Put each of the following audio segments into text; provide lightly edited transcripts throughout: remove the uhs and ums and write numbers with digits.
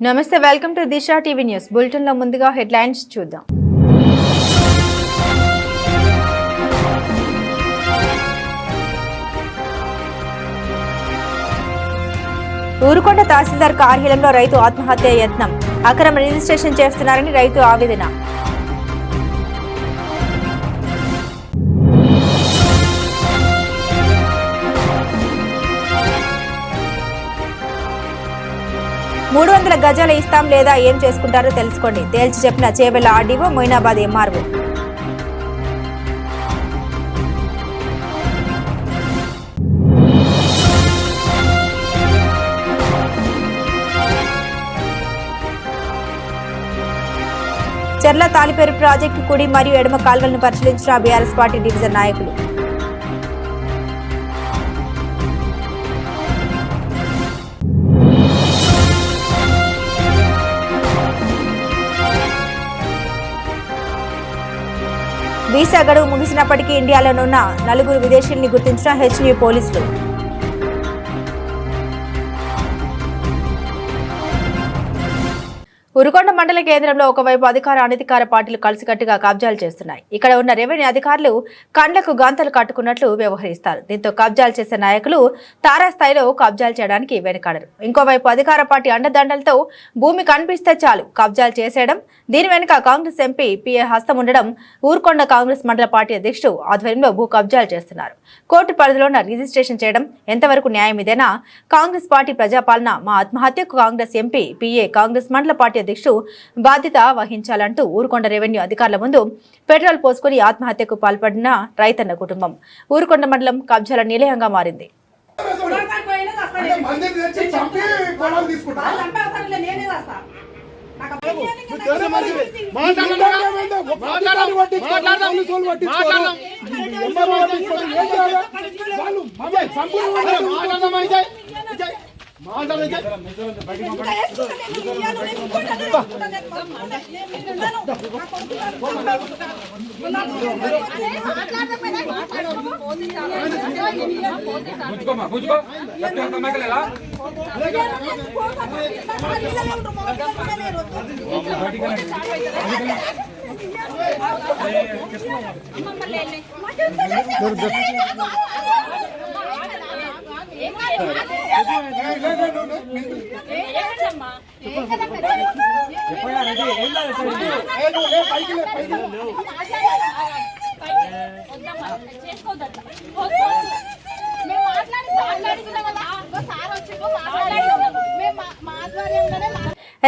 నమస్తే, welcome to Disha TV news bulletin లో ముందుగా హెడ్లైన్స్ చూద్దాం. ఊరుకొండ తహసీల్దార్ కార్యాలయంలో రైతు ఆత్మహత్య యత్నం. అక్రమ రిజిస్ట్రేషన్ చేస్తున్నారని రైతు ఆవేదన. మూడు 300 గజాల ఇస్తాం లేదా ఏం చేసుకుంటారో తెలుసుకోండి, తేల్చి చెప్పిన చేవెళ్ల ఆర్డీఓ, మొయినాబాద్ ఎంఆర్ఓ. చెర్ల తాలిపేరు ప్రాజెక్టు కుడి మరియు ఎడమ కాల్వలను పరిశీలించిన బీఆర్ఎస్ పార్టీ డివిజన్ నాయకులు. వీసా గడువు ముగిసినప్పటికీ ఇండియాలోనున్న 4 విదేశీయుల్ని గుర్తించిన హెచ్న్యూ పోలీసులు. ఉరుకొండ మండల కేంద్రంలో ఒకవైపు అధికార అనధికార పార్టీలు కలిసికట్టుగా కబ్జాలు చేస్తున్నాయి. ఇక్కడ ఉన్న రెవెన్యూ అధికారులు కండ్లకు గంతలు కట్టుకున్నట్లు వ్యవహరిస్తారు. దీంతో కబ్జాలు చేసే నాయకులు తారాస్థాయిలో కబ్జాలు చేయడానికి వెనుకాడరు. ఇంకోవైపు అధికార పార్టీ అండదండలతో భూమి కనిపిస్తే చాలు కబ్జాలు చేసేయడం, దీని వెనుక కాంగ్రెస్ ఎంపీ పిఏ హస్తం ఉండడం ఊరుకొండ కాంగ్రెస్ మండల పార్టీ అధ్యక్షుడు ఆధ్వర్యంలో భూ కబ్జాలు చేస్తున్నారు. కోర్టు పరిధిలో రిజిస్ట్రేషన్ చేయడం ఎంతవరకు న్యాయం ఇదేనా? కాంగ్రెస్ పార్టీ ప్రజాపాలన, మా ఆత్మహత్యకు కాంగ్రెస్ ఎంపీ పిఏ కాంగ్రెస్ మండల పార్టీ అధ్యక్షుడు బాధ్యత వహించాలంటూ ఊరుకొండ రెవెన్యూ అధికారుల ముందు పెట్రోల్ పోసుకుని ఆత్మహత్యకు పాల్పడిన రైతన్న కుటుంబం. ఊరుకొండ మండలం కబ్జాల నిలయంగా మారింది.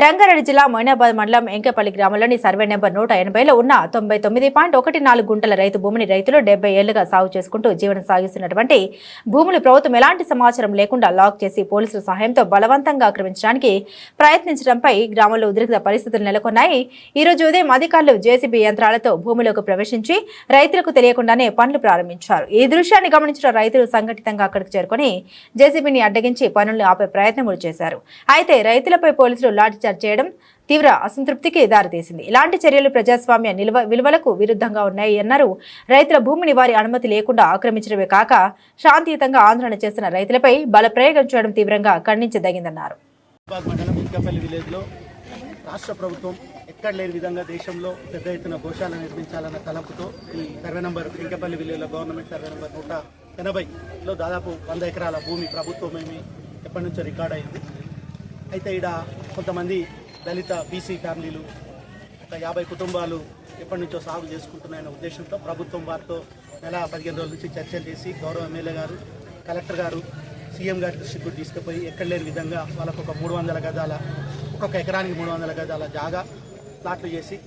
రంగారెడ్డి జిల్లా మొయినాబాద్ మండలం ఎంకేపల్లి గ్రామంలోని సర్వే నెంబర్ 180లో ఉన్న 99.14 గుంటల రైతు భూమిని రైతులు 70 ఏళ్లుగా సాగు చేసుకుంటూ జీవనం సాగిస్తున్నటువంటి భూములు ప్రభుత్వం ఎలాంటి సమాచారం లేకుండా లాక్ చేసి పోలీసుల సహాయంతో బలవంతంగా ఆక్రమించడానికి ప్రయత్నించడంపై గ్రామంలో ఉద్రిక్త పరిస్థితులు నెలకొన్నాయి. ఈ రోజు ఉదయం అధికారులు జేసీబీ యంత్రాలతో భూమిలోకి ప్రవేశించి రైతులకు తెలియకుండానే పనులు ప్రారంభించారు. ఈ దృశ్యాన్ని గమనించిన రైతులు సంఘటితంగా అక్కడికి చేరుకుని జేసీబీని అడ్డగించి పనులను ఆపే ప్రయత్నములు చేశారు. అయితే రైతులపై పోలీసులు లాఠీచార్జ్ చేయడం తీవ్ర అసంతృప్తికి దారితీసింది. ఇలాంటి చర్యలు ప్రజాస్వామ్య విలువలకు విరుద్ధంగా ఉన్నాయి అన్నారు. రైతుల భూమిని వారి అనుమతి లేకుండా ఆక్రమించడమే కాక శాంతియుతంగా ఆందోళన చేస్తున్న రైతులపై బలప్రయోగం చేయడం తీవ్రంగా ఖండించదగిందన్నారు. రాష్ట్ర ప్రభుత్వం ఎక్కడ లేని విధంగా దేశంలో పెద్ద ఎత్తున గోశాల నిర్మించాలన్న తలంపుతో ఈ సర్వే నంబర్ ఇంకపల్లి విలేజ్లో గవర్నమెంట్ సర్వే నంబర్ 180లో దాదాపు 100 ఎకరాల భూమి ప్రభుత్వమేమి ఎప్పటి నుంచో రికార్డ్ అయింది. అయితే ఇక్కడ కొంతమంది దళిత బీసీ ఫ్యామిలీలు ఒక 50 కుటుంబాలు ఎప్పటి నుంచో సాగు చేసుకుంటున్నాయన్న ఉద్దేశంతో ప్రభుత్వం వారితో నెల 15 రోజుల నుంచి చర్చలు చేసి గౌరవ ఎమ్మెల్యే గారు, కలెక్టర్ గారు, సీఎం గారి దృష్టికి కూడా తీసుకుపోయి ఎక్కడ లేని విధంగా వాళ్ళకు ఒక 300 గజాల, ఒక్కొక్క ఎకరానికి 300 గజాల జాగా ప్లాట్లు చేసి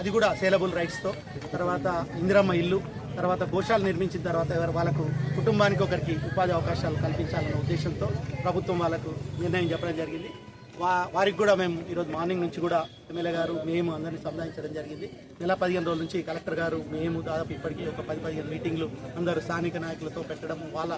అది కూడా సేలబుల్ రైట్స్తో, తర్వాత ఇందిరమ్మ ఇల్లు, తర్వాత గోశాలు నిర్మించిన తర్వాత వాళ్ళకు కుటుంబానికి ఒకరికి ఉపాధి అవకాశాలు కల్పించాలన్న ఉద్దేశంతో ప్రభుత్వం వాళ్ళకు నిర్ణయం చెప్పడం జరిగింది. వారికి కూడా మేము ఈరోజు మార్నింగ్ నుంచి కూడా ఎమ్మెల్యే గారు మేము అందరినీ సంధానించడం జరిగింది. నెల 15 రోజుల నుంచి కలెక్టర్ గారు మేము దాదాపు ఇప్పటికీ ఒక 10-15 మీటింగ్లు అందరూ స్థానిక నాయకులతో పెట్టడం, వాళ్ళ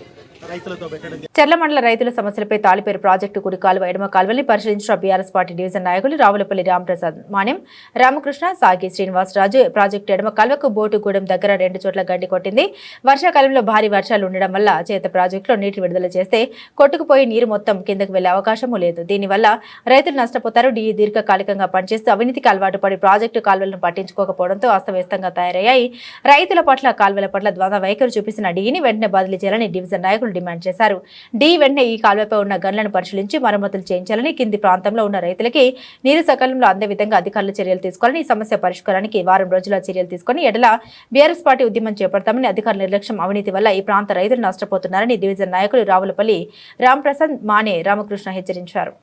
రైతులతో పెట్టడం. చెర్ల మండల రైతుల సమస్యలపై తాలిపేరు ప్రాజెక్టు కుడి కాలువ ఎడమ కాలువల్ని పరిశీలించిన బీఆర్ఎస్ పార్టీ డివిజన్ నాయకులు రావులపల్లి రామప్రసాద్ మాన్యం, రామకృష్ణ, సాగి శ్రీనివాసరాజు. ప్రాజెక్టు ఎడమ కాలువకు బోటుగూడెం దగ్గర 2 చోట్ల గడ్డి కొట్టింది. వర్షాకాలంలో భారీ వర్షాలు ఉండడం వల్ల చేత ప్రాజెక్టులో నీటి విడుదల చేస్తే కొట్టుకుపోయి నీరు మొత్తం కిందకు వెళ్లే అవకాశమూ లేదు. దీనివల్ల రైతులు నష్టపోతారు. డీ దీర్ఘకాలికంగా పనిచేస్తూ అవినీతికి అలవాటు పడి ప్రాజెక్టు కాలువలను పట్టించుకోకపోవడంతో అస్తవ్యస్తంగా తయారయ్యాయి. రైతుల పట్ల కాలువల పట్ల ద్వంద్వ వైఖరి చూపిస్తున్న డీని వెంటనే బదిలీ చేయాలని డివిజన్ నాయకులు డిమాండ్ చేశారు. డీ వెంటనే ఈ కాలువపై ఉన్న గన్లను పరిశీలించి మరమ్మతులు చేయించాలని, కింది ప్రాంతంలో ఉన్న రైతులకి నీరు సకాలంలో అందే విధంగా అధికారులు చర్యలు తీసుకోవాలని, ఈ సమస్య పరిష్కారానికి వారం రోజుల చర్యలు తీసుకుని ఎడల బీఆర్ఎస్ పార్టీ ఉద్యమం చేపడతామని, అధికారుల నిర్లక్ష్యం అవినీతి వల్ల ఈ ప్రాంత రైతులు నష్టపోతున్నారని డివిజన్ నాయకులు రావులపల్లి రామప్రసాద్ మానే, రామకృష్ణ హెచ్చరించారు.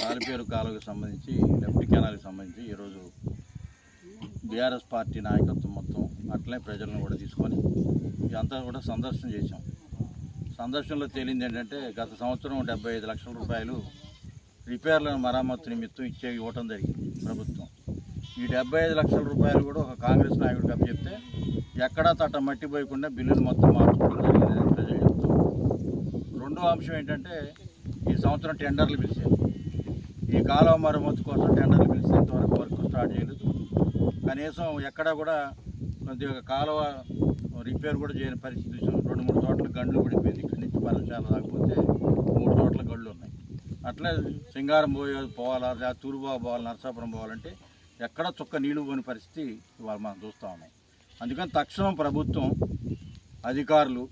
తాలిపేరు కాలువకు సంబంధించి లెఫ్ట్ కెనాల్కి సంబంధించి ఈరోజు బీఆర్ఎస్ పార్టీ నాయకత్వం మొత్తం అట్లనే ప్రజలను కూడా తీసుకొని ఇదంతా కూడా సందర్శన చేశాం. సందర్శనలో తేలింది ఏంటంటే గత సంవత్సరం 75 లక్షల రూపాయలు రిపేర్లను మరమ్మతు నిమిత్తం ఇవ్వటం జరిగింది ప్రభుత్వం. ఈ 75 లక్షల రూపాయలు కూడా ఒక కాంగ్రెస్ నాయకుడికి అప్పచెప్తే ఎక్కడా తట్ట మట్టి పోయకుండా బిల్లులు మొత్తం మార్చుకోవడం జరిగిందని ప్రజలు చెప్తాం. రెండో అంశం ఏంటంటే ఈ సంవత్సరం టెండర్లు పిలిచారు. ఈ కాలువ మరమ్మతు కోసం టెండర్లు పిలిస్తే ఇంతవరకు వర్క్ స్టార్ట్ చేయలేదు. కనీసం ఎక్కడా కూడా కొద్దిగా కాలువ రిపేర్ కూడా చేయని పరిస్థితి చూసాం. 2-3 చోట్ల గండ్లు పడిపోయింది. ఇక్కడి నుంచి పరచాల రాకపోతే 3 చోట్ల గళ్ళు ఉన్నాయి. అట్లే సింగారం పోవాలా, తూర్పుబాబు పోవాలి, నరసాపురం పోవాలంటే ఎక్కడ చుక్క నీళ్లు పోని పరిస్థితి ఇవాళ మనం చూస్తూ ఉన్నాం. అందుకని తక్షణం ప్రభుత్వం అధికారులు,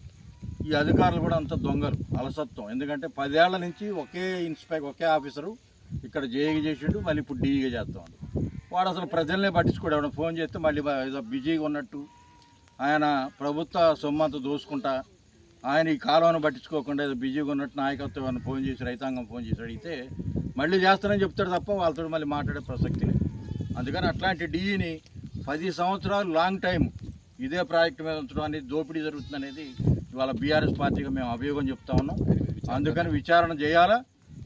ఈ అధికారులు కూడా అంత దొంగలు, అలసత్వం. ఎందుకంటే 10 ఏళ్ల నుంచి ఒకే ఆఫీసరు ఇక్కడ జేఈగా చేసిండు, మళ్ళీ ఇప్పుడు డీఈగా చేస్తామండి. వాడు అసలు ప్రజలనే పట్టించుకోడు. ఎవరైనా ఫోన్ చేస్తే మళ్ళీ ఏదో బిజీగా ఉన్నట్టు, ఆయన ప్రభుత్వ సొమ్మంతా దోసుకుంటా, ఆయన ఈ కాలువను పట్టించుకోకుండా ఏదో బిజీగా ఉన్నట్టు నాయకత్వం ఏమైనా ఫోన్ చేసి, రైతాంగం ఫోన్ చేసి అడిగితే మళ్ళీ చేస్తానని చెప్తాడు తప్ప వాళ్ళతో మళ్ళీ మాట్లాడే ప్రసక్తి లేదు. అందుకని అట్లాంటి డీఈని 10 సంవత్సరాలు లాంగ్ టైం ఇదే ప్రాజెక్టు మీద ఉంచడం అనేది దోపిడీ జరుగుతుందనేది ఇవాళ బీఆర్ఎస్ పార్టీగా మేము అభియోగం చెప్తా ఉన్నాం. అందుకని విచారణ చేయాలా,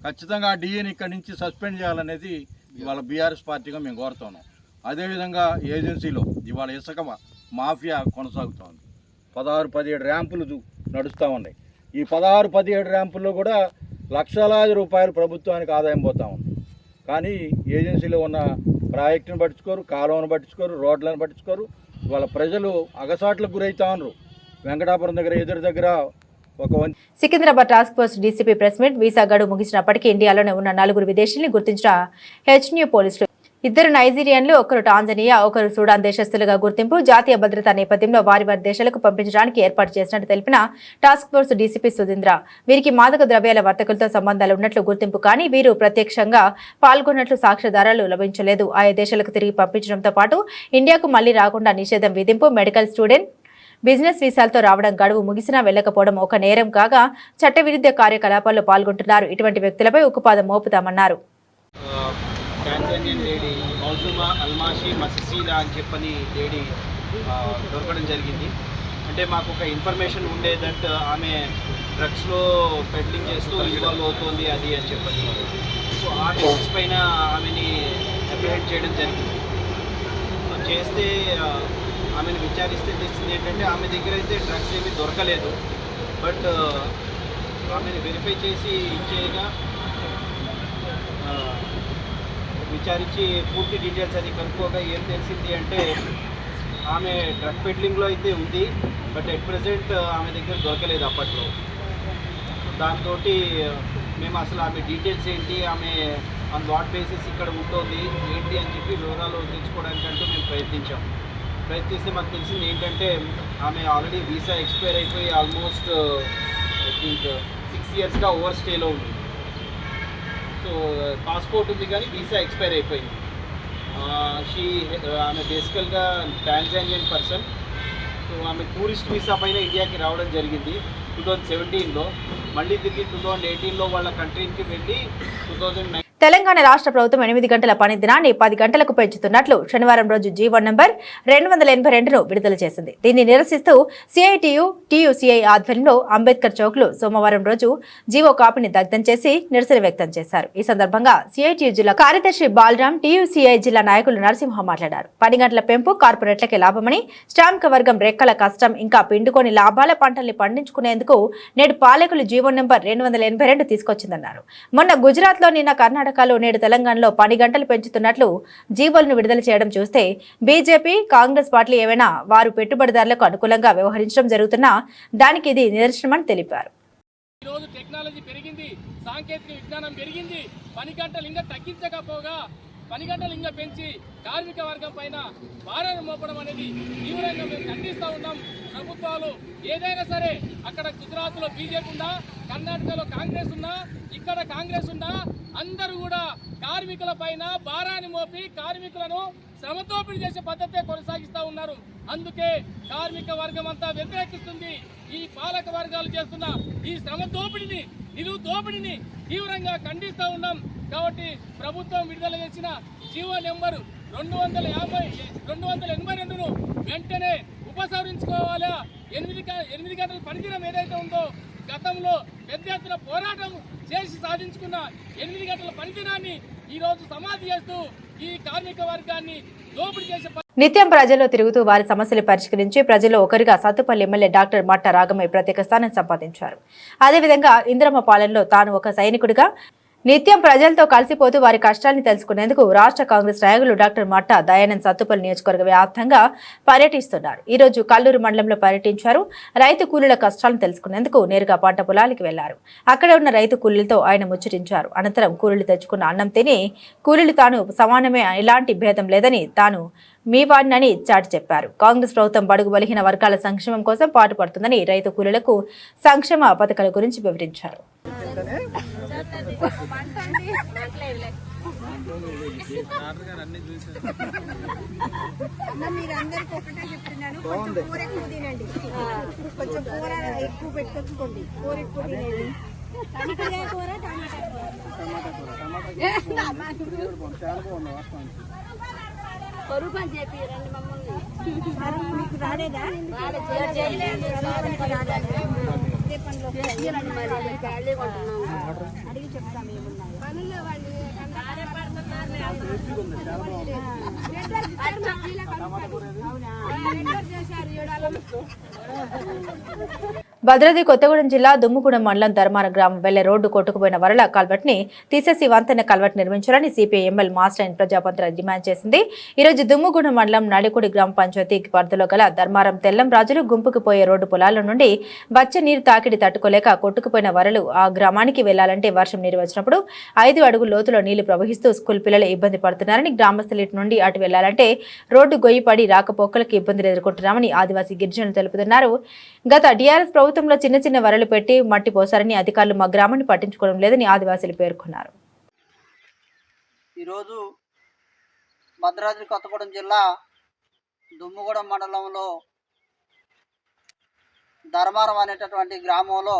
ఖచ్చితంగా ఆ డీఈని ఇక్కడి నుంచి సస్పెండ్ చేయాలనేది ఇవాళ బీఆర్ఎస్ పార్టీగా మేము కోరుతున్నాం. అదేవిధంగా ఏజెన్సీలో ఇవాళ ఇసుక మాఫియా కొనసాగుతూ ఉంది. 16-17 ర్యాంపులు నడుస్తూ ఉన్నాయి. ఈ 16-17 ర్యాంపుల్లో కూడా లక్షలాది రూపాయలు ప్రభుత్వానికి ఆదాయం పోతూ ఉంది. కానీ ఏజెన్సీలో ఉన్న ప్రాజెక్టును పట్టించుకోరు, కాలువను పట్టించుకోరు, రోడ్లను పట్టించుకోరు. ఇవాళ ప్రజలు అగసాట్లకు గురవుతా ఉన్నారు. వెంకటాపురం దగ్గర ఎదురు దగ్గర Secunderabad task force DCP press meet. Visa గడువు ముగిసినప్పటికీ ఇండియాలోనే ఉన్న 4 విదేశీయుల్ని గుర్తించిన హెచ్న్యూ పోలీసులు. 2 నైజీరియన్లు, 1 టాంజానియా, 1 సూడాన్ దేశస్తులుగా గుర్తింపు. జాతీయ భద్రతా నేపథ్యంలో వారి దేశాలకు పంపించడానికి ఏర్పాటు చేసినట్టు తెలిపిన టాస్క్ ఫోర్స్ డీసీపీ సుధీంద్ర, వీరికి మాదక ద్రవ్యాల వర్తకులతో సంబంధాలు ఉన్నట్లు గుర్తింపు, కానీ వీరు ప్రత్యక్షంగా పాల్గొన్నట్లు సాక్ష్యాధారాలు లభించలేదు. ఆయా దేశాలకు తిరిగి పంపించడంతో పాటు ఇండియాకు మళ్లీ రాకుండా నిషేధం విధింపు. మెడికల్, స్టూడెంట్, బిజినెస్ వీసాలతో రావడం, గడువు ముగిసినా వెళ్లకపోవడం ఒక నేరం కాగా చట్టవిరుద్ధ కార్యకలాపాల్లో పాల్గొంటున్నారు. ఇటువంటి వ్యక్తులపై ఉక్కుపాదం మోపుతామన్నారు. టాంజానియన్ లేడీ మౌజుమా అల్మాషి మసిసీలా అని చెప్పని లేడీ దొరకడం జరిగింది. అంటే మాకు ఒక ఇన్ఫర్మేషన్ ఉండేదంటే ఆమె డ్రగ్స్లో పెడ్లింగ్ చేస్తూ ఇన్వాల్వ్ అవుతుంది అది అని చెప్పని. సో ఆ బేసిస్ పైన ఆమెని అప్రిహెండ్ చేయడం జరిగింది. సో చేస్తే ఆమెను విచారిస్తే తెలిసింది ఏంటంటే ఆమె దగ్గర అయితే డ్రగ్స్ ఏమీ దొరకలేదు. బట్ ఆమెను వెరిఫై చేసి ఇచ్చేయగా విచారించి పూర్తి డీటెయిల్స్ అది కనుక్కోగా ఏం తెలిసింది అంటే ఆమె డ్రగ్ పెడ్లింగ్లో అయితే ఉంది, బట్ ఎట్ ప్రెజెంట్ ఆమె దగ్గర దొరకలేదు అప్పట్లో. దాంతో మేము అసలు ఆమె డీటెయిల్స్ ఏంటి, ఆమె ఆన్ వాట్ బేసిస్ ఇక్కడ ఉంటుంది ఏంటి అని చెప్పి వివరాలు తెలుసుకోవడానికంటూ మేము ప్రయత్నిస్తే మాకు తెలిసింది ఏంటంటే ఆమె ఆల్రెడీ వీసా ఎక్స్పైర్ అయిపోయి ఆల్మోస్ట్ ఐ థింక్ 6 ఇయర్స్గా ఓవర్ స్టేలో ఉంది. సో పాస్పోర్ట్ ఉంది కానీ వీసా ఎక్స్పైర్ అయిపోయింది. ఆమె బేసికల్గా టాంజానియన్ పర్సన్. సో ఆమె టూరిస్ట్ వీసా పైన ఇండియాకి రావడం జరిగింది 2017లో. మళ్ళీ తిరిగి 2018లో వాళ్ళ కంట్రీకి వెళ్ళి 2009 తెలంగాణ రాష్ట్ర ప్రభుత్వం 8 గంటల పని దినాన్ని 10 గంటలకు పెంచుతున్నట్లు శనివారం రోజు జీవో నంబర్ 282ను విడుదల చేసింది. దీన్ని నిరసిస్తూ సిఐటియు టియుసిఐ ఆధ్వర్యంలో అంబేద్కర్ చౌక్లో సోమవారం రోజు జీవో కాపీని దగ్ధం చేసి నిరసన వ్యక్తం చేశారు. ఈ సందర్భంగా సిఐటియు జిల్లా కార్యదర్శి బాలరాం, టియుసిఐ జిల్లా నాయకులు నరసింహ మాట్లాడారు. 10 గంటల పెంపు కార్పొరేట్లకే లాభమని, శ్రామిక వర్గం రెక్కల కష్టం ఇంకా పిండుకొని లాభాల పంటల్ని పండించుకునేందుకు నేడు పాలకులు జీవో నంబర్ 282 తీసుకొచ్చిందన్నారు. మొన్న గుజరాత్లో, నిన్న కర్ణాటకలో, నేడు తెలంగాణలో 10 గంటలు పెంచుతున్నట్లు జీవోలను విడుదల చేయడం చూస్తే బీజేపీ, కాంగ్రెస్ పార్టీలు ఏవైనా వారు పెట్టుబడిదారులకు అనుకూలంగా వ్యవహరించడం జరుగుతున్నా దానికి ఇది నిదర్శనమని తెలిపారు. ఈ రోజు టెక్నాలజీ పెరిగింది, సాంకేతిక విజ్ఞానం పెరిగింది. 10 గంటలు ఇంకా తగ్గించకపోగా 10 గంటలు ఇంకా పెంచి కార్మిక వర్గం పైన భారాన్ని మోపడం అనేది తీవ్రంగా మేము ఖండిస్తూ ఉన్నాం. ప్రభుత్వాలు ఏదైనా సరే, అక్కడ గుజరాత్లో బీజేపీ ఉన్నా, కర్ణాటకలో కాంగ్రెస్ ఉన్నా, ఇక్కడ కాంగ్రెస్ ఉన్నా, అందరూ కూడా కార్మికుల పైన భారాన్ని మోపి కార్మికులను శ్రమదోపిడీ చేసే పద్ధతే కొనసాగిస్తూ ఉన్నారు. అందుకే కార్మిక వర్గం అంతా వ్యతిరేకిస్తుంది. ఈ పాలక వర్గాలు చేస్తున్న ఈ శ్రమ దోపిడిని, నిలువు దోపిడిని తీవ్రంగా ఖండిస్తూ ఉన్నాం. కాబట్టి ప్రభుత్వం విడుదల చేసిన జీవో నెంబరు 282ను వెంటనే ఉపసంహరించుకోవాలా. 8 గంటల పనిదినం ఏదైతే ఉందో, గతంలో పెద్ద ఎత్తున పోరాటం చేసి సాధించుకున్న 8 గంటల పనిదినాన్ని ఈ రోజు సమాధి చేస్తూ ఈ కార్మిక వర్గాన్ని దోపిడీ చేసే నిత్యం ప్రజల్లో తిరుగుతూ వారి సమస్యలు పరిష్కరించి ప్రజల్లో ఒకరిగా సత్తుపల్లి ఎమ్మెల్యే డాక్టర్ మట్ట రాగమయ్య ప్రత్యేక స్థానం సంపాదించారు. అదేవిధంగా ఇంద్రమ్మ పాలనలో తాను ఒక సైనికుడిగా నిత్యం ప్రజలతో కలిసిపోతూ వారి కష్టాన్ని తెలుసుకునేందుకు రాష్ట్ర కాంగ్రెస్ నాయకులు డాక్టర్ మట్ట దయానంద్ సత్తుపల్లి నియోజకవర్గ వ్యాప్తంగా పర్యటిస్తున్నారు. ఈ రోజు కల్లూరు మండలంలో పర్యటించారు. రైతు కూలీల కష్టాలను తెలుసుకునేందుకు నేరుగా పంట పొలాలకు వెళ్లారు. అక్కడ ఉన్న రైతు కూలీలతో ఆయన ముచ్చటించారు. అనంతరం కూలీలు తెచ్చుకున్న అన్నం తిని కూలీలు తాను సమానమే, ఎలాంటి భేదం లేదని, తాను మీ వాడినని చాటి చెప్పారు. కాంగ్రెస్ ప్రభుత్వం బడుగు బలహీన వర్గాల సంక్షేమం కోసం పాటుపడుతుందని, రైతు కూలీలకు సంక్షేమ పథకాల గురించి వివరించారు. మీరందరికీ ఒకటే చెప్తున్నాను, కొంచెం కూర ఎక్కువ తినండి, కొంచెం కూర ఎక్కువ పెట్టుకొచ్చుకోండి, కూర ఎక్కువ తినండి. కూర పని చెప్పిరండి మమ్మల్ని. మీకు రాలేదా? అడిగి చెప్తాము ఏమున్నాయి పనుల్లో వాళ్ళు. భద్రాద్రి కొత్తగూడెం జిల్లా దుమ్ముగూడెం మండలం ధర్మాన గ్రామం వెళ్లే రోడ్డు కొట్టుకుపోయిన వరల కల్వర్ట్ ని తీసేసి వంతెన కల్వర్ట్ నిర్మించాలని సిపిఐ ఎమ్మెల్యే మాస్టర్ ప్రజాపంత్ర డిమాండ్ చేసింది. ఈ రోజు దుమ్ముగూడెం మండలం నడికుడి గ్రామ పంచాయతీ పరిధిలో గల ధర్మారం తెల్లం రాజులు గుంపుకు పోయే రోడ్డు పొలాల నుండి వచ్చే నీరు తాకిడి తట్టుకోలేక కొట్టుకుపోయిన వరలు ఆ గ్రామానికి వెళ్లాలంటే వర్షం నీరు వచ్చినప్పుడు 5 అడుగుల లోతులో నీళ్లు ప్రవహిస్తూ స్కూల్ పిల్లలు ఇబ్బంది పడుతున్నారని, గ్రామస్తులు ఇటు నుండి అటు వెళ్లాలంటే రోడ్డు గొయ్యిపడి రాకపోకలకు ఇబ్బందులు ఎదుర్కొంటున్నామని ఆదివాసీ గిరిజనులు తెలుపుతున్నారు. గత టీఆర్ఎస్ ప్రభుత్వంలో చిన్న చిన్న వరలు పెట్టి మట్టి పోసారని, అధికారులు మా గ్రామాన్ని పట్టించుకోవడం లేదని ఆదివాసీలు పేర్కొన్నారు. ఈరోజు భద్రాద్రి కొత్తగూడెం జిల్లా దుమ్ముగూడెం మండలంలో ధర్మారం అనేటటువంటి గ్రామంలో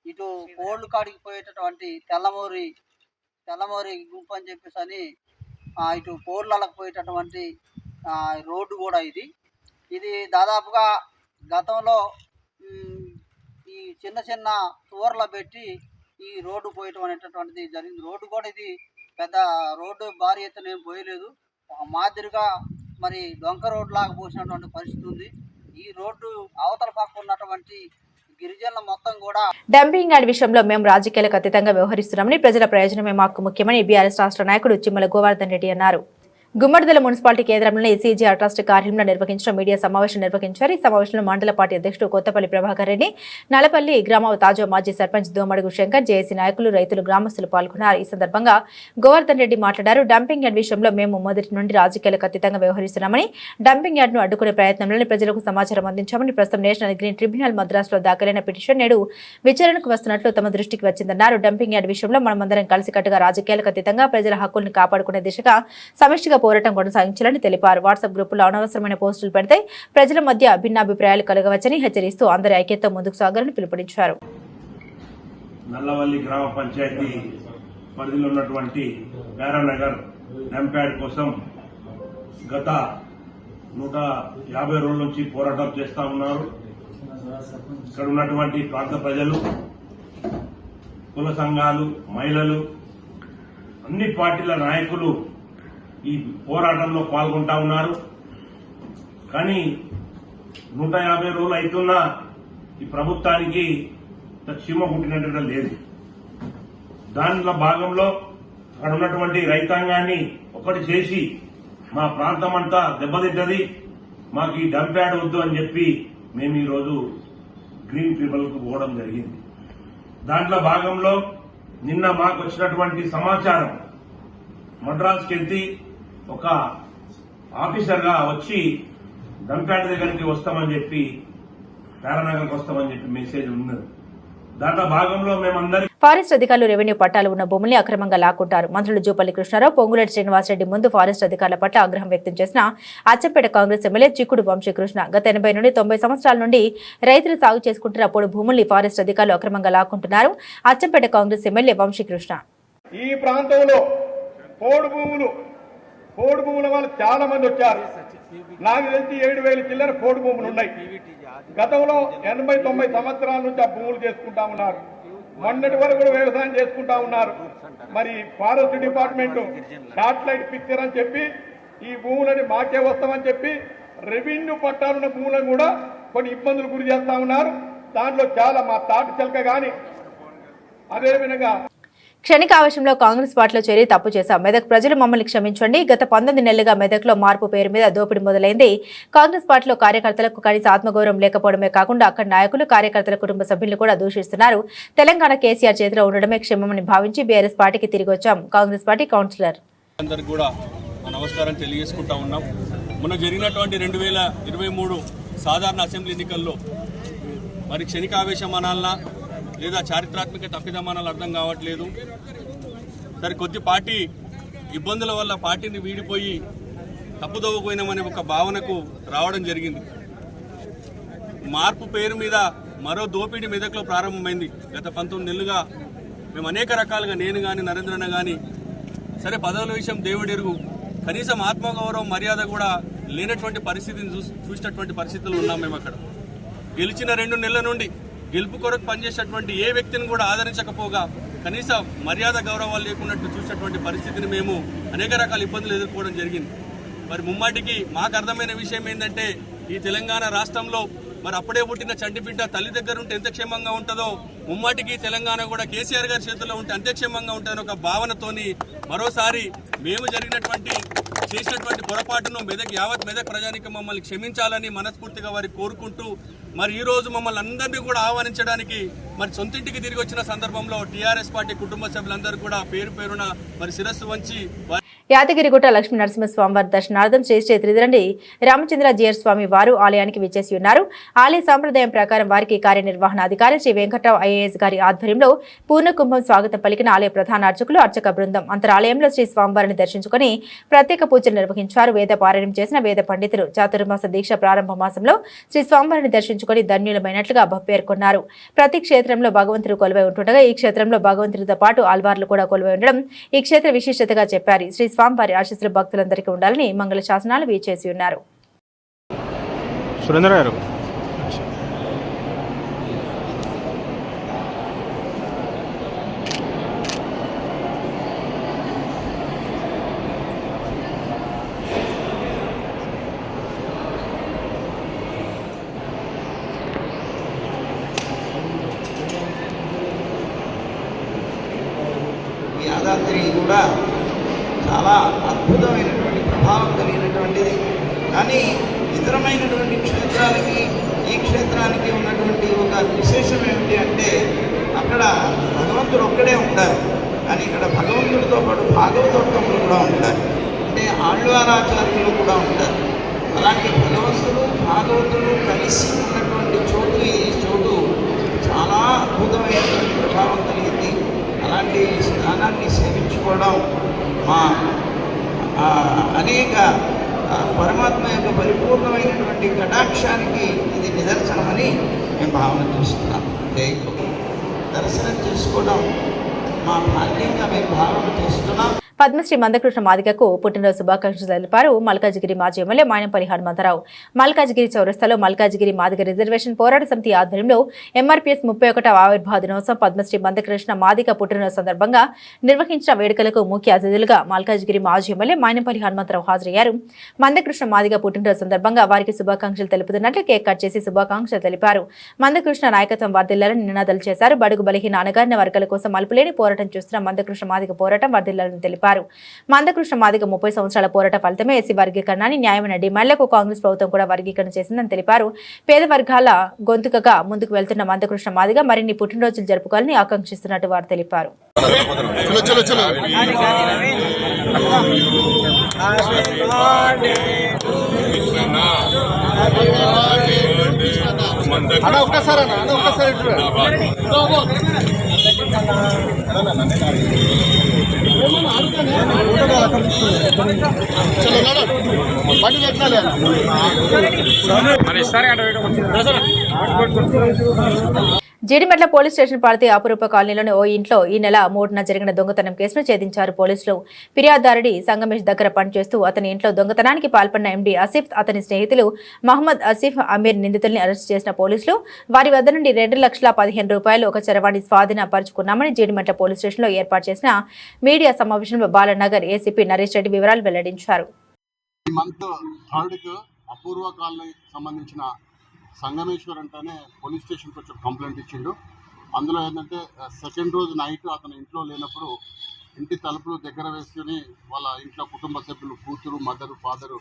ఇటు కోళ్ళు కాడికి పోయేటటువంటి తెల్లమూరి గుంపు అని చెప్పేసి అని ఇటు కోళ్ళకు పోయేటటువంటి రోడ్డు కూడా ఇది దాదాపుగా గతంలో ఈ చిన్న చిన్న టూర్లు పెట్టి ఈ రోడ్డు పోయటం అనేటటువంటిది జరిగింది. రోడ్డు కూడా ఇది పెద్ద రోడ్డు భారీ ఎత్తున ఏం పోయలేదు, ఒక మాదిరిగా మరి డొంక రోడ్డు లాగా పోసినటువంటి పరిస్థితి ఉంది. ఈ రోడ్డు అవతల పక్క ఉన్నటువంటి గిరిజనుల మొత్తం కూడా డంపింగ్ యార్డ్ విషయంలో మేము రాజకీయాలకు అతీతంగా వ్యవహరిస్తున్నామని, ప్రజల ప్రయోజనమే మాకు ముఖ్యమని బీఆర్ఎస్ రాష్ట్ర నాయకుడు చిమ్మల గోవర్ధన్ రెడ్డి అన్నారు. గుమ్మడిదల మున్సిపాలిటీ కేంద్రంలోని సీజీఆర్ ట్రస్ట్ కార్యాలయంలో నిర్వహించిన మీడియా సమావేశం నిర్వహించారు. ఈ సమావేశంలో మండల పార్టీ అధ్యక్షుడు కొత్తపల్లి ప్రభాకర్ రెడ్డి, నలపల్లి గ్రామ తాజా మాజీ సర్పంచ్ దోమడుగు శంకర్, జేఏసీ నాయకులు, రైతులు, గ్రామస్తులు పాల్గొన్నారు. ఈ సందర్భంగా గోవర్ధన్ రెడ్డి మాట్లాడారు. డంపింగ్ యార్డ్ విషయంలో మేము మొదటి నుండి రాజకీయాలకు అతీతంగా వ్యవహరిస్తున్నామని, డంపింగ్ యార్డ్ను అడ్డుకునే ప్రయత్నంలోని ప్రజలకు సమాచారం అందించామని, ప్రస్తుతం నేషనల్ గ్రీన్ ట్రిబ్యునల్ మద్రాసులో దాఖలైన పిటిషన్ నేడు విచారణకు వస్తున్నట్లు తమ దృష్టికి వచ్చిందన్నారు. డంపింగ్ యార్డ్ విషయంలో మనమందరం కలిసికట్టుగా రాజకీయాలకు అతీతంగా ప్రజల హక్కులను కాపాడుకునే దిశగా సమిష్టిగా పోరాటం కొనసాగించాలని తెలిపారు. వాట్సాప్ గ్రూపుల్లో అనవసరమైన పోస్టులు పెడితే ప్రజల మధ్య భిన్నాభిప్రాయాలు కలగవచ్చని హెచ్చరిస్తూ అందరి ఐక్యతతో ముందుకు సాగాలని పిలుపునిచ్చారు. నల్లవల్లి గ్రామ పంచాయతీ పరిధిలో ఉన్నటువంటి ప్యారానగర్ డంప్యార్డ్ కోసం గత 150 రోజుల నుంచి పోరాటం చేస్తా ఉన్నారు. ఇక్కడ ఉన్నటువంటి ప్రాంత ప్రజలు, కుల సంఘాలు, మహిళలు, అన్ని పార్టీల నాయకులు ఈ పోరాటంలో పాల్గొంటా ఉన్నారు. కానీ 150 రోజులు అవుతున్నా ఈ ప్రభుత్వానికి చీమ కుట్టినట్టుగా లేదు. దానిలో భాగంలో అక్కడ ఉన్నటువంటి రైతాంగాన్ని ఒకటి చేసి మా ప్రాంతం అంతా దెబ్బతింటది, మాకు ఈ డంప్ యార్డ్ వద్దు అని చెప్పి మేము ఈరోజు గ్రీన్ ట్రిబ్యునల్ కు పోవడం జరిగింది. దాంట్లో భాగంలో నిన్న మాకు వచ్చినటువంటి సమాచారం, మద్రాసుకి వెళ్తే ఒక ఆఫీసర్ గా వచ్చి డంప్ యార్డ్ దగ్గరికి వస్తామని చెప్పి, ప్యారానగర్కి వస్తామని చెప్పి మెసేజ్ ఉన్నది. దాంట్లో భాగంలో మేమందరం ఫారెస్ట్ అధికారులు రెవెన్యూ పట్టాలు ఉన్న భూముల్ని అక్రమంగా లాక్కుంటారు. మంత్రులు జూపల్లి కృష్ణారావు, పొంగులేటి శ్రీనివాసరెడ్డి ముందు ఫారెస్ట్ అధికారుల పట్ల ఆగ్రహం వ్యక్తం చేసిన అచ్చంపేట కాంగ్రెస్ ఎమ్మెల్యే చిక్కుడు వంశీకృష్ణ గత 80 నుండి 90 సంవత్సరాల నుండి రైతులు సాగు చేసుకుంటున్న అప్పుడు భూముల్ని ఫారెస్ట్ అధికారులు అక్రమంగా లాక్కుంటున్నారు. అచ్చంపేట కాంగ్రెస్ ఎమ్మెల్యే వంశీకృష్ణ ఈ ప్రాంతంలో పోడు భూముల వాళ్ళు చాలా మంది వచ్చారు. నాకు తెలిసి 7,000 చిల్లర పోడు భూములు ఉన్నాయి. గతంలో 80-90 సంవత్సరాల నుంచి ఆ భూములు చేసుకుంటా ఉన్నారు. మొన్నటి వరకు కూడా వ్యవసాయం చేసుకుంటా ఉన్నారు. మరి ఫారెస్ట్ డిపార్ట్మెంట్ శాటిలైట్ పిక్చర్ అని చెప్పి ఈ భూములని మాకే వస్తామని చెప్పి రెవెన్యూ పట్టాలున్న భూములను కూడా కొన్ని ఇబ్బందులు గురి చేస్తా ఉన్నారు. దాంట్లో చాలా మా తాటి చిలక కానీ అదేవిధంగా క్షణికావేశంలో కాంగ్రెస్ పార్టీలో చేరి తప్పు చేశాం. మెదక్ ప్రజలు మమ్మల్ని క్షమించండి. గత 19 నెలలుగా మెదక్లో మార్పు పేరు మీద దోపిడీ మొదలైంది. కాంగ్రెస్ పార్టీలో కార్యకర్తలకు కనీస ఆత్మగౌరవం లేకపోవడమే కాకుండా అక్కడ నాయకులు, కార్యకర్తల కుటుంబ సభ్యులను కూడా దూషిస్తున్నారు. తెలంగాణ కేసీఆర్ చేతిలో ఉండడమే క్షేమమని భావించి బీఆర్ఎస్ పార్టీకి తిరిగి వచ్చాం. కాంగ్రెస్ పార్టీ కౌన్సిలర్ అందరికీ కూడా నమస్కారం తెలియజేసుకుంటా ఉన్నాం. మొన్న జరిగినటువంటి 2023 సాధారణ అసెంబ్లీ ఎన్నికల్లో మరి క్షణికావేశం అనాలనా లేదా చారిత్రాత్మక తప్పిదమానాలు అర్థం కావట్లేదు. సరే, కొద్ది పార్టీ ఇబ్బందుల వల్ల పార్టీని వీడిపోయి తప్పుదోవపోయినామనే ఒక భావనకు రావడం జరిగింది. మార్పు పేరు మీద మరో దోపిడీ మెదక్లో ప్రారంభమైంది. గత 19 నెలలుగా మేము అనేక రకాలుగా, నేను కానీ నరేంద్రన్న కానీ, సరే పదవుల విషయం దేవుడెరుగు, కనీసం ఆత్మగౌరవం మర్యాద కూడా లేనటువంటి పరిస్థితిని చూసినటువంటి పరిస్థితులు ఉన్నాం. మేము అక్కడ గెలిచిన 2 నెలల నుండి గెలుపు కొరకు పనిచేసేటువంటి ఏ వ్యక్తిని కూడా ఆదరించకపోగా కనీస మర్యాద గౌరవాలు లేకున్నట్టు చూసినటువంటి పరిస్థితిని మేము అనేక రకాల ఇబ్బందులు ఎదుర్కోవడం జరిగింది. మరి ముమ్మాటికి మాకు అర్థమైన విషయం ఏంటంటే, ఈ తెలంగాణ రాష్ట్రంలో మరి అప్పుడే పుట్టిన చంటిబిడ్డ తల్లి దగ్గర ఉంటే ఎంత క్షేమంగా ఉంటుందో, ముమ్మాటికి తెలంగాణ కూడా కేసీఆర్ గారి చేతుల్లో ఉంటే అంతే క్షేమంగా ఉంటుందని ఒక భావనతోని మరోసారి మేము చేసినటువంటి పొరపాటును యావత్ మెదక్ ప్రజానికి మమ్మల్ని క్షమించాలని మనస్ఫూర్తిగా వారికి కోరుకుంటూ, మరి ఈ రోజు మమ్మల్ని అందరినీ కూడా ఆహ్వానించడానికి మరి సొంతింటికి తిరిగి వచ్చిన సందర్భంలో టీఆర్ఎస్ పార్టీ కుటుంబ సభ్యులందరూ కూడా పేరు పేరున మరి శిరస్సు వంచి యాదగిరిగుట్ట లక్ష్మీ నరసింహస్వామి వారి దర్శనార్థం శ్రీ త్రిదండి రామచంద్ర జీయర్ స్వామి వారు ఆలయానికి విచ్చేసి ఉన్నారు. ఆలయ సంప్రదాయం ప్రకారం వారికి కార్యనిర్వహణాధికారి శ్రీ వెంకట్రావు ఐఏఎస్ గారి ఆధ్వర్యంలో పూర్ణకుంభం స్వాగతం పలికిన ఆలయ ప్రధాన అర్చకులు, అర్చక బృందం అంతరాలయంలో శ్రీ స్వామివారిని దర్శించుకుని ప్రత్యేక పూజలు నిర్వహించారు. వేద పారాయణం చేసిన వేద పండితులు చాతుర్మాస దీక్ష ప్రారంభ మాసంలో శ్రీ స్వామివారిని దర్శించుకుని ధన్యులమైనట్లుగా పేర్కొన్నారు. ప్రతి క్షేత్రంలో భగవంతుడు కొలువై ఉంటుండగా ఈ క్షేత్రంలో భగవంతుడితో పాటు ఆల్వార్లు కూడా కొలువై ఉండడం ఈ క్షేత్ర విశిష్టతగా చెప్పారు. శ్రీ స్వామివారి ఆశీస్సులు భక్తులందరికీ ఉండాలని మంగళ శాసనాలు వీచేసి ఉన్నారు. యాదాద్రి కూడా చాలా అద్భుతమైనటువంటి ప్రభావం కలిగినటువంటిది. కానీ ఇతరమైనటువంటి క్షేత్రాలకి ఈ క్షేత్రానికి ఉన్నటువంటి ఒక విశేషం ఏమిటి అంటే, అక్కడ భగవంతుడు ఒక్కడే ఉంటారు, కానీ ఇక్కడ భగవంతుడితో పాటు భాగవతోత్తములు కూడా ఉంటారు, అంటే ఆళ్వారాచార్యులు కూడా ఉంటారు. అలాంటి భగవంతుడు భాగవతులు కలిసి ఉన్నటువంటి చోటు ఈ చోటు చాలా అద్భుతమైనటువంటి ప్రభావం కలిగింది. అలాంటి స్థానాన్ని సేవించుకోవడం మా అనేక పరమాత్మ యొక్క పరిపూర్ణమైనటువంటి కటాక్షానికి ఇది నిదర్శనమని మేము భావన చేస్తున్నాం. దర్శనం చేసుకోవడం మా భాగ్యంగా మేము భావన చేస్తున్నాం. పద్మశ్రీ మందకృష్ణ మాదిగకు పుట్టినరోజు శుభాకాంక్షలు తెలిపారు మల్కాజిగిరి మాజీ ఎమ్మెల్యే మాయనపల్లి హనుమంతరావు. మల్కాజిగిరి చౌరస్తాలో మల్కాజిగిరి మాదిగ రిజర్వేషన్ పోరాట సమితి ఆధ్వర్యంలో ఎంఆర్పీఎస్ 31వ ఆవిర్భావ దినోత్సవం పద్మశ్రీ మందకృష్ణ మాదిగ పుట్టినరోజు సందర్భంగా నిర్వహించిన వేడుకలకు ముఖ్య అతిథులుగా మల్కాజిగిరి మాజీ ఎమ్మెల్యే మాయనపల్లి హనుమంతరావు హాజరయ్యారు. మందకృష్ణ మాదిగ పుట్టినరోజు సందర్భంగా వారికి శుభాకాంక్షలు తెలుపుతున్నట్లు కేక్ కట్ చేసి శుభాకాంక్షలు తెలిపారు. మందకృష్ణ నాయకత్వం వర్ధిల్లాలని నినాదాలు చేశారు. బడుగు బలహీన అణగారిన వర్గాల కోసం మలుపులేని పోరాటం చేస్తున్న మందకృష్ణ మాదిగ పోరాటం వర్ధిల్లాలని తెలిపారు. మందకృష్ణ మాదిగ 30 సంవత్సరాల పోరాట ఫలితమే ఎస్సీ వర్గీకరణని న్యాయమైన డిమాండ్లకు కాంగ్రెస్ ప్రభుత్వం కూడా వర్గీకరణ చేసిందని తెలిపారు. పేద వర్గాల గొంతుకగా ముందుకు వెళ్తున్న మందకృష్ణ మాదిగ మరిన్ని పుట్టినరోజులు జరుపుకోవాలని ఆకాంక్షిస్తున్నట్టు వారు తెలిపారు. జీడిమెట్ల పోలీస్ స్టేషన్ పరిధి అపురూప కాలనీలోని ఓ ఇంట్లో ఈ నెల 3న జరిగిన దొంగతనం కేసును ఛేదించారు పోలీసులు. ఫిర్యాదుదారుడి సంగమేష్ దగ్గర పనిచేస్తూ అతని ఇంట్లో దొంగతనానికి పాల్పడిన ఎండీ ఆసిఫ్, అతని స్నేహితులు మహమ్మద్ ఆసిఫ్, అమీర్ నిందితుల్ని అరెస్టు చేసిన పోలీసులు వారి వద్ద నుండి 2,15,000 రూపాయలు ఒక చరవాణి స్వాధీనపరుచుకున్నామని జీడిమెట్ల పోలీస్ స్టేషన్లో ఏర్పాటు చేసిన మీడియా సమావేశంలో బాలనగర్ ఏసీపీ నరేష్ రెడ్డి వివరాలు వెల్లడించారు. అపూర్వ కాలనీ సంబంధించిన సంగమేశ్వర్ అంటేనే పోలీస్ స్టేషన్కి వచ్చి కంప్లైంట్ ఇచ్చిండు. అందులో ఏంటంటే సెకండ్ రోజు నైట్ అతను ఇంట్లో లేనప్పుడు ఇంటి తలుపులు దగ్గర వేసుకుని వాళ్ళ ఇంట్లో కుటుంబ సభ్యులు కూతురు, మదరు, ఫాదరు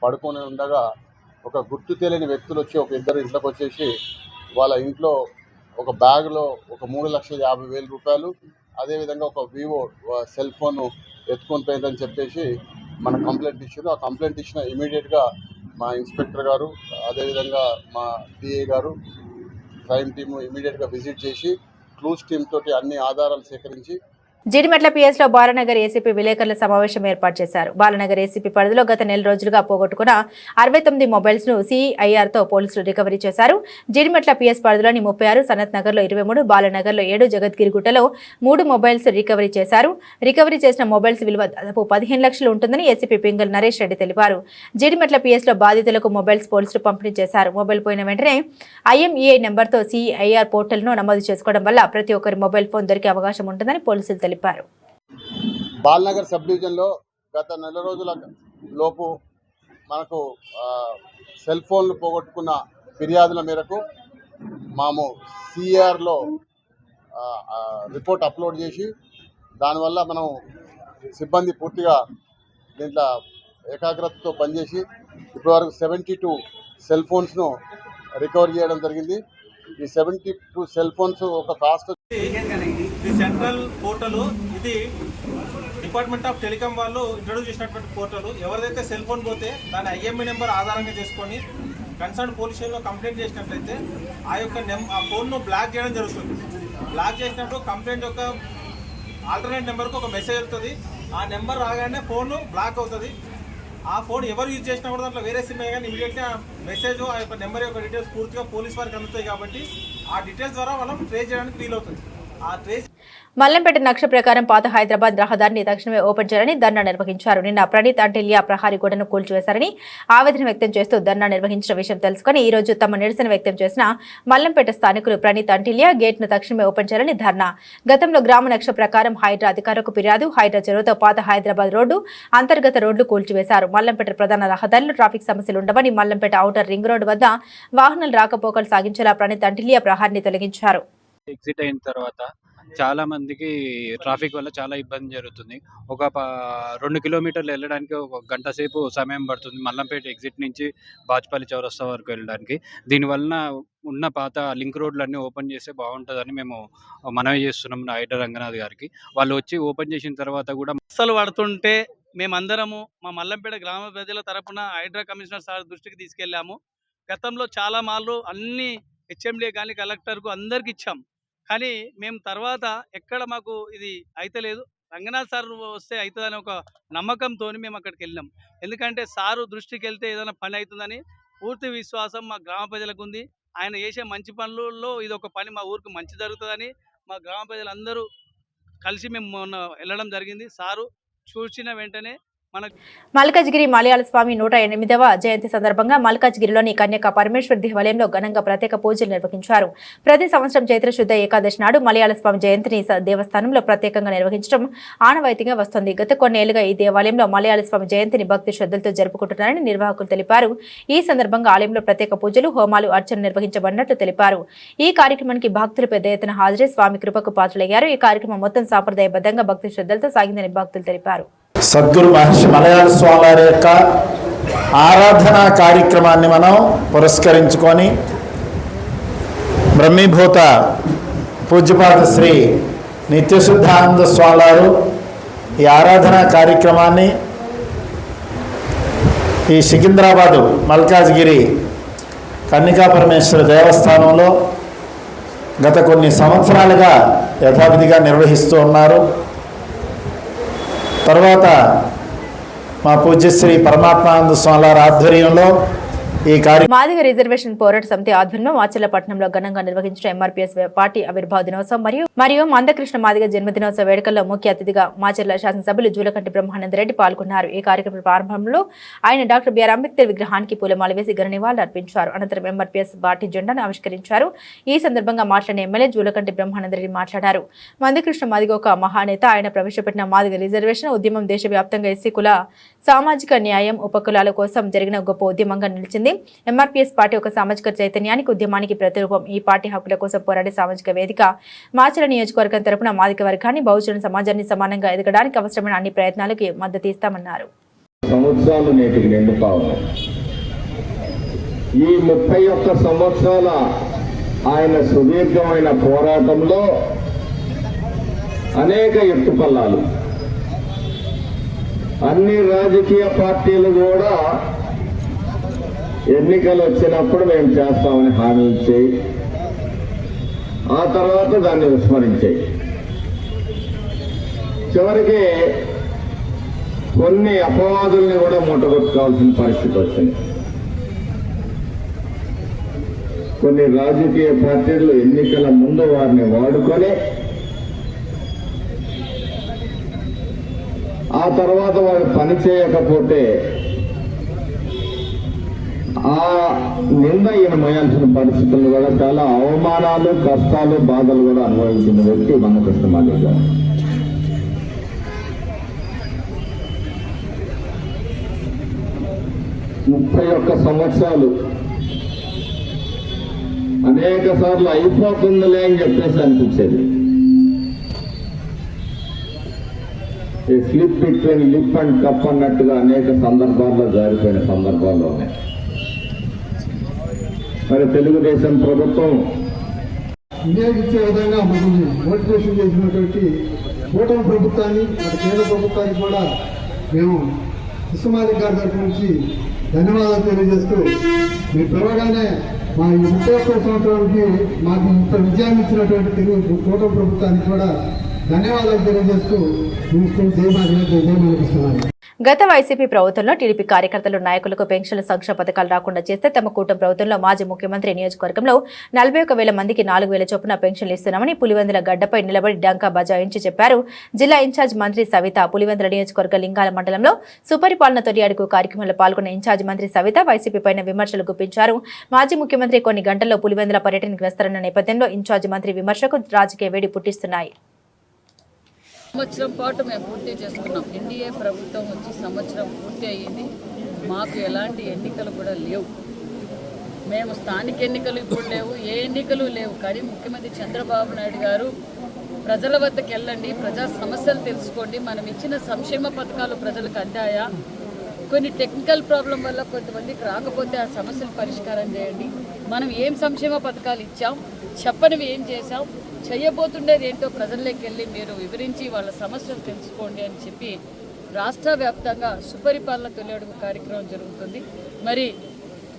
పడుకొని ఉండగా ఒక గుర్తు తెలియని వ్యక్తులు వచ్చి ఒక ఇద్దరు ఇంట్లోకి వచ్చేసి వాళ్ళ ఇంట్లో ఒక బ్యాగ్లో ఒక 3,50,000 రూపాయలు, అదేవిధంగా ఒక వివో సెల్ ఫోన్ ఎత్తుకొని పోయిందని చెప్పేసి మన కంప్లైంట్ ఇచ్చారు. ఆ కంప్లైంట్ ఇచ్చిన ఇమీడియట్గా మా ఇన్స్పెక్టర్ గారు, అదేవిధంగా మా డిఏ గారు, క్రైమ్ టీము ఇమీడియట్గా విజిట్ చేసి క్లూస్ టీమ్ తోటి అన్ని ఆధారాలు సేకరించి జీడిమెట్ల పిఎస్ లో బాలనగర్ ఏసీపీ విలేకరుల సమావేశం ఏర్పాటు చేశారు. బాలనగర్ ఏసీపీ పరిధిలో గత నెల రోజులుగా పోగొట్టుకున్న 69 మొబైల్స్ ను సిఐఆర్ తో పోలీసులు రికవరీ చేశారు. జీడిమెట్ల పిఎస్ పరిధిలోని 36, సనత్ నగర్ లో 23, బాలనగర్ లో 7, జగద్గిరిగుట్టలో 3 మొబైల్స్ రికవరీ చేశారు. రికవరీ చేసిన మొబైల్స్ విలువ దాదాపు 15 లక్షలు ఉంటుందని ఏసీపీ పింగల్ నరేష్ రెడ్డి తెలిపారు. జీడిమెట్ల పిఎస్ లో బాధితులకు మొబైల్స్ పోలీసులు పంపిణీ చేశారు. మొబైల్ పోయిన వెంటనే IMEI నెంబర్ తో సిఐఆర్ పోర్టల్ ను నమోదు చేసుకోవడం వల్ల ప్రతి ఒక్కరి మొబైల్ ఫోన్ దొరికే అవకాశం ఉంటుందని పోలీసులు తెలిపారు. బాలనగర్ సబ్ డివిజన్లో గత నెల రోజుల లోపు మనకు సెల్ ఫోన్లు పోగొట్టుకున్న ఫిర్యాదుల మేరకు మేము సిఆర్లో రిపోర్ట్ అప్లోడ్ చేసి దానివల్ల మనం సిబ్బంది పూర్తిగా దీంట్లో ఏకాగ్రతతో పనిచేసి ఇప్పటివరకు 72 సెల్ ఫోన్స్ను రికవర్ చేయడం జరిగింది. ఈ 72 సెల్ ఫోన్స్ ఒక కాస్ట్ ఇది సెంట్రల్ పోర్టల్, ఇది డిపార్ట్మెంట్ ఆఫ్ టెలికాం వాళ్ళు ఇంట్రొడ్యూస్ చేసినటువంటి పోర్టల్. ఎవరిదైతే సెల్ ఫోన్ పోతే దాని IMEI నెంబర్ ఆధారంగా చేసుకొని కన్సర్న్ పోలీస్ స్టేషన్లో కంప్లైంట్ చేసినట్లయితే ఆ యొక్క ఆ ఫోన్ను బ్లాక్ చేయడం జరుగుతుంది. బ్లాక్ చేసినప్పుడు కంప్లైంట్ యొక్క ఆల్టర్నేట్ నెంబర్కి ఒక మెసేజ్ వెళ్తుంది. ఆ నెంబర్ రాగానే ఫోన్ బ్లాక్ అవుతుంది. ఆ ఫోన్ ఎవరు యూజ్ చేసినా కూడా దాంట్లో వేరే సిమ్ కానీ ఇమీడియట్గా మెసేజ్ ఆ యొక్క నెంబర్ యొక్క డీటెయిల్స్ పూర్తిగా పోలీస్ వారికి అందుతాయి. కాబట్టి ఆ డీటెయిల్స్ ద్వారా మనం ట్రేస్ చేయడానికి వీలవుతుంది. ఆ ట్రేస్ మల్లంపేట నక్ష ప్రకారం పాత హైదరాబాద్ రహదారిని తక్షణమే ఓపెన్ చేయాలని ధర్నా నిర్వహించారు. నిన్న ప్రణీత్ అంటిల్యా ప్రహారీ గోడను కూల్చివేశారని ఆవేదన వ్యక్తం చేస్తూ ధర్నా నిర్వహించిన విషయం తెలుసుకుని ఈ రోజు తమ నిరసన వ్యక్తం చేసిన మల్లంపేట స్థానికులు ప్రణీత్ అంటిల్యా గేట్ ను తక్షణమే ఓపెన్ చేయాలని ధర్నా. గతంలో గ్రామ నక్ష ప్రకారం హైడ్రా అధికారులకు ఫిర్యాదు, హైడ్రా చెరువుతో పాత హైదరాబాద్ రోడ్డు, అంతర్గత రోడ్లు కూల్చివేశారు. మల్లంపేట ప్రధాన రహదారిలో ట్రాఫిక్ సమస్యలు ఉండవని మల్లంపేట ఔటర్ రింగ్ రోడ్డు వద్ద వాహనాలు రాకపోకలు సాగించేలా ప్రణీత్ అంటిల్యా ప్రహారీని తొలగించారు. ఎగ్జిట్ అయిన తర్వాత చాలా మందికి ట్రాఫిక్ వల్ల చాలా ఇబ్బంది జరుగుతుంది. ఒక 2 కిలోమీటర్లు వెళ్ళడానికి ఒక గంట సేపు సమయం పడుతుంది మల్లంపేట ఎగ్జిట్ నుంచి బాచ్పల్లి చౌరస్తా వరకు వెళ్ళడానికి. దీనివలన ఉన్న పాత లింక్ రోడ్లన్నీ ఓపెన్ చేస్తే బాగుంటుందని మేము మనవి చేస్తున్నాం హైడ్రా రంగనాథ్ గారికి. వాళ్ళు వచ్చి ఓపెన్ చేసిన తర్వాత కూడా అస్సలు పడుతుంటే మేమందరము మా మల్లంపేట గ్రామ ప్రజల తరపున హైడ్రా కమిషనర్ సార్ దృష్టికి తీసుకెళ్ళాము. గతంలో చాలా మార్లు అన్ని HMD కానీ కలెక్టర్కు అందరికి ఇచ్చాం. కానీ మేము తర్వాత ఎక్కడ మాకు ఇది అయితలేదు. రంగనాథ్ సార్ వస్తే అవుతుందని ఒక నమ్మకంతో మేము అక్కడికి వెళ్ళాం. ఎందుకంటే సారు దృష్టికి వెళ్తే ఏదైనా పని అవుతుందని పూర్తి విశ్వాసం మా గ్రామ ప్రజలకు ఉంది. ఆయన చేసే మంచి పనులలో ఇది ఒక పని మా ఊరికి మంచి జరుగుతుందని మా గ్రామ ప్రజలందరూ కలిసి మేము మొన్న వెళ్ళడం జరిగింది. సారు చూసిన వెంటనే మల్కాజ్గిరి మలయాళ స్వామి 108వ జయంతి సందర్భంగా మల్కాజ్గిరిలోని కన్యక పరమేశ్వర్ దేవాలయంలో ఘనంగా ప్రత్యేక పూజలు నిర్వహించారు. ప్రతి సంవత్సరం చైత్ర శుద్ధ ఏకాదశి నాడు మలయాళ స్వామి జయంతిని దేవస్థానంలో ప్రత్యేకంగా నిర్వహించడం ఆనవాయితీగా వస్తోంది. గత కొన్నేళ్లుగా ఈ దేవాలయంలో మలయాళ స్వామి జయంతిని భక్తి శ్రద్ధలతో జరుపుకుంటున్నారని నిర్వాహకులు తెలిపారు. ఈ సందర్భంగా ఆలయంలో ప్రత్యేక పూజలు, హోమాలు, అర్చన నిర్వహించబడినట్లు తెలిపారు. ఈ కార్యక్రమానికి భక్తులు పెద్ద ఎత్తున హాజరై స్వామి కృపకు పాత్రులయ్యారు. ఈ కార్యక్రమం మొత్తం సాంప్రదాయబద్ధంగా భక్తి శ్రద్ధలతో సాగిందని భక్తులు తెలిపారు. సద్గురు మహర్షి మలయాళ స్వామి వారి యొక్క ఆరాధనా కార్యక్రమాన్ని మనం పురస్కరించుకొని బ్రహ్మీభూత పూజ్యపాద శ్రీ నిత్యశుద్ధానంద స్వామి వారు ఈ ఆరాధనా కార్యక్రమాన్ని ఈ సికింద్రాబాదు మల్కాజ్గిరి కన్నికా పరమేశ్వర దేవస్థానంలో గత కొన్ని సంవత్సరాలుగా యథావిధిగా నిర్వహిస్తూ ఉన్నారు. తర్వాత మా పూజ్యశ్రీ పరమాత్మానంద స్వామి వారి ఆధ్వర్యంలో మాదిగ రిజర్వేషన్ పోరాట సమితి ఆధ్వర్యంలో మాచర్లపట్నంలో ఘనంగా నిర్వహించిన ఎంఆర్పీఎస్ పార్టీ ఆవిర్భావ దినోత్సవం మరియు మందకృష్ణ మాదిగ జన్మదినోత్సవ వేడుకల్లో ముఖ్య అతిథిగా మాచర్ల శాసనసభ్యులు జూలకంటి బ్రహ్మానందరెడ్డి పాల్గొన్నారు. ఈ కార్యక్రమం ప్రారంభంలో ఆయన డాక్టర్ బిఆర్ అంబేద్కర్ విగ్రహానికి పూలమాల వేసి ఘన నివాళులు అర్పించారు. అనంతరం ఎంఆర్పీఎస్ పార్టీ జెండాను ఆవిష్కరించారు. ఈ సందర్భంగా మాట్లాడిన ఎమ్మెల్యే జూలకంటి బ్రహ్మానందరెడ్డి మాట్లాడారు. మందకృష్ణ మాదిగ ఒక మహానేత. ఆయన ప్రవేశపెట్టిన మాదిగ రిజర్వేషన్ ఉద్యమం దేశవ్యాప్తంగా ఎస్సీ కుల సామాజిక న్యాయం ఉపకులాల కోసం జరిగిన గొప్ప ఉద్యమంగా నిలిచింది. ఎంఆర్పీఎస్ పార్టీ ఒక సామాజిక చైతన్యానికి, ఉద్యమానికి ప్రతిరూపం. ఈ పార్టీ హక్కుల కోసం పోరాడే సామాజిక వేదిక. మాచర్ల నియోజకవర్గం తరపున మాదిగ వర్గాన్ని, బహుజన సమాజాన్ని సమానంగా ఎదగడానికి అవసరమైన అన్ని ప్రయత్నాలకు మద్దతు ఇస్తామన్నారు. సంవత్సరాలు నేటికి నిండుతాయి. ఈ 31 సంవత్సరాల ఆయన సుదీర్ఘమైన పోరాటంలో అనేక ఎత్తుపల్లాలు, అన్ని రాజకీయ పార్టీలు కూడా ఎన్నికలు వచ్చినప్పుడు మేము చేస్తామని హామీ ఇచ్చాయి. ఆ తర్వాత దాన్ని విస్మరించాయి. చివరికి కొన్ని అపవాదుల్ని కూడా మూటగొట్టుకోవాల్సిన పరిస్థితి వచ్చింది. కొన్ని రాజకీయ పార్టీలు ఎన్నికల ముందు వారిని వాడుకొని ఆ తర్వాత వారు పని చేయకపోతే ఆ నింద ఈయన మోయాల్సిన పరిస్థితులు కూడా చాలా అవమానాలు, కష్టాలు, బాధలు కూడా అనుభవించిన వ్యక్తి మందకృష్ణ మాదిగ గారు. ముప్పై 31 సంవత్సరాలు అనేక సార్లు అయిపోతుందిలే అని చెప్పేసి అనిపించేది. ఈ slip between lip and cup అన్నట్టుగా అనేక సందర్భాల్లో జారిపోయిన సందర్భాల్లో ఉన్నాయి. మరి తెలుగుదేశం ప్రభుత్వం వినియోగించే విధంగా మమ్మల్ని మోటివేషన్ చేసినటువంటి కూటమి ప్రభుత్వాన్ని, కేంద్ర ప్రభుత్వానికి కూడా మేము కృష్ణమాదిగ గారి తరఫు నుంచి ధన్యవాదాలు తెలియజేస్తూ, మీ పిలవగానే మా ఈ 31 సంవత్సరాలకి మాకు ఇంత విజయాన్ని ఇచ్చినటువంటి తెలుగు కూటమి ప్రభుత్వానికి కూడా ధన్యవాదాలు తెలియజేస్తూ జయమాదిస్తున్నాను. గత వైసీపీ ప్రభుత్వంలో టీడీపీ కార్యకర్తలు, నాయకులకు పెన్షన్ల సంక్షేమ పథకాలు రాకుండా చేస్తే తమ కూటమి ప్రభుత్వంలో మాజీ ముఖ్యమంత్రి నియోజకవర్గంలో 41,000 మందికి 4,000 చొప్పున పెన్షన్లు ఇస్తున్నామని పులివెందుల గడ్డపై నిలబడి డంకా బజాయించి చెప్పారు. జిల్లా ఇన్ఛార్జ్ మంత్రి సవిత పులివెందుల నియోజకవర్గ లింగాల మండలంలో సుపరిపాలన తొలి అడుగు కార్యక్రమంలో పాల్గొన్న ఇన్ఛార్జ్ మంత్రి సవిత వైసీపీ పైన విమర్శలు గుప్పించారు. మాజీ ముఖ్యమంత్రి కొన్ని గంటల్లో పులివెందుల పర్యటనకు వస్తారన్న నేపథ్యంలో ఇన్ఛార్జ్ మంత్రి విమర్శకు రాజకీయ వేడి పుట్టిస్తున్నాయి. సంవత్సరం పాటు మేము పూర్తి చేసుకున్నాం. ఎన్డీఏ ప్రభుత్వం వచ్చి సంవత్సరం పూర్తి అయ్యింది. మాకు ఎలాంటి ఎన్నికలు కూడా లేవు. మేము స్థానిక ఎన్నికలు ఇప్పుడు లేవు, ఏ ఎన్నికలు లేవు. కానీ ముఖ్యమంత్రి చంద్రబాబు నాయుడు గారు ప్రజల వద్దకు వెళ్ళండి, ప్రజా సమస్యలు తెలుసుకోండి, మనం ఇచ్చిన సంక్షేమ పథకాలు ప్రజలకు అందాయా, కొన్ని టెక్నికల్ ప్రాబ్లం వల్ల కొంతమందికి రాకపోతే ఆ సమస్యలు పరిష్కారం చేయండి, మనం ఏం సంక్షేమ పథకాలు ఇచ్చాం, చెప్పనివి ఏం చేశాం, చేయబోతుండేది ఏంటో ప్రజల్లోకి వెళ్ళి మీరు వివరించి వాళ్ళ సమస్యలు తెలుసుకోండి అని చెప్పి రాష్ట్ర వ్యాప్తంగా సుపరిపాలన తొలి అడుగు కార్యక్రమం జరుగుతుంది. మరి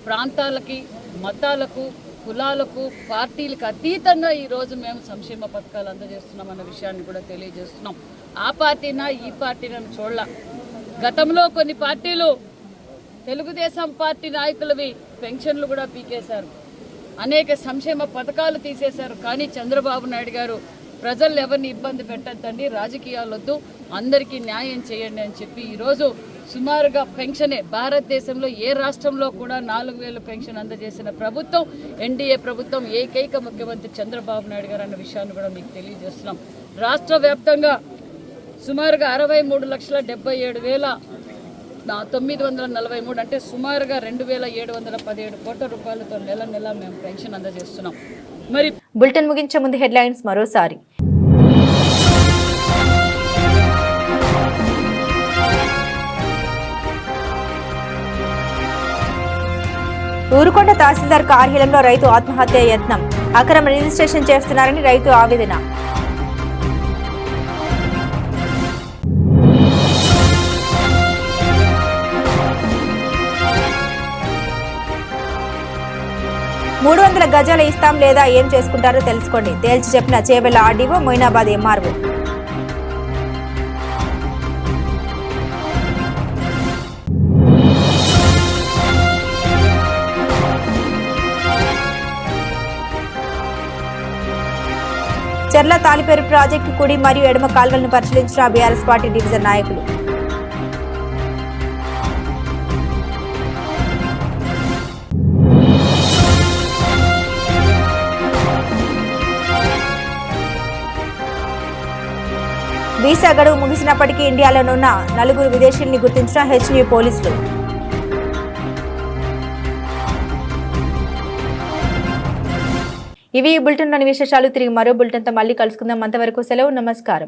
ప్రాంతాలకి, మతాలకు, కులాలకు, పార్టీలకు అతీతంగా ఈరోజు మేము సంక్షేమ పథకాలు అందజేస్తున్నాం అన్న విషయాన్ని కూడా తెలియజేస్తున్నాం. ఆ పార్టీనా ఈ పార్టీనా చూడాల. గతంలో కొన్ని పార్టీలు తెలుగుదేశం పార్టీ నాయకులవి పెన్షన్లు కూడా పీకేశారు, అనేక సంక్షేమ పథకాలు తీసేశారు. కానీ చంద్రబాబు నాయుడు గారు ప్రజలు ఎవరిని ఇబ్బంది పెట్టద్దండి, రాజకీయాలు వద్దు, అందరికీ న్యాయం చేయండి అని చెప్పి ఈరోజు సుమారుగా పెన్షనే భారతదేశంలో ఏ రాష్ట్రంలో కూడా 4000 పెన్షన్ అందజేసిన ప్రభుత్వం ఎన్డీఏ ప్రభుత్వం, ఏకైక ముఖ్యమంత్రి చంద్రబాబు నాయుడు గారు అన్న విషయాన్ని కూడా మీకు తెలియజేస్తున్నాం. రాష్ట్ర వ్యాప్తంగా సుమారుగా 63,67,943 అంటే సుమారుగా 2,717 కోట్ల రూపాయలతో నెల మేము పెన్షన్ అందజేస్తున్నాం. మరి బులెటిన్ ముగించే ముందు హెడ్లైన్స్ మరోసారి. ఊరుకొండ తహసీల్దార్ కార్యాలయంలో రైతు ఆత్మహత్య యత్నం, అక్రమ రిజిస్ట్రేషన్ చేస్తున్నారని రైతు ఆవేదన. $300 గజాలు ఇస్తాం లేదా ఏం చేసుకుంటారో తెలుసుకోండి, తేల్చి చెప్పిన చేవెళ్ల ఆర్డీఓ, మొయినాబాద్ ఎంఆర్ఓ. చెర్ల తాలిపేరు ప్రాజెక్టు కుడి మరియు ఎడమ కాల్వలను పరిశీలించిన బీఆర్ఎస్ పార్టీ డివిజన్ నాయకులు. వీసా గడువు ముగిసినప్పటికీ ఇండియాలోనున్న 4 విదేశీయుల్ని గుర్తించిన హెచ్న్యూ పోలీసులు. ఇవి ఈ బులెటిన్లోని విశేషాలు. తిరిగి మరో బులెటిన్తో మళ్ళీ కలుసుకుందాం. అంతవరకు సెలవు, నమస్కారం.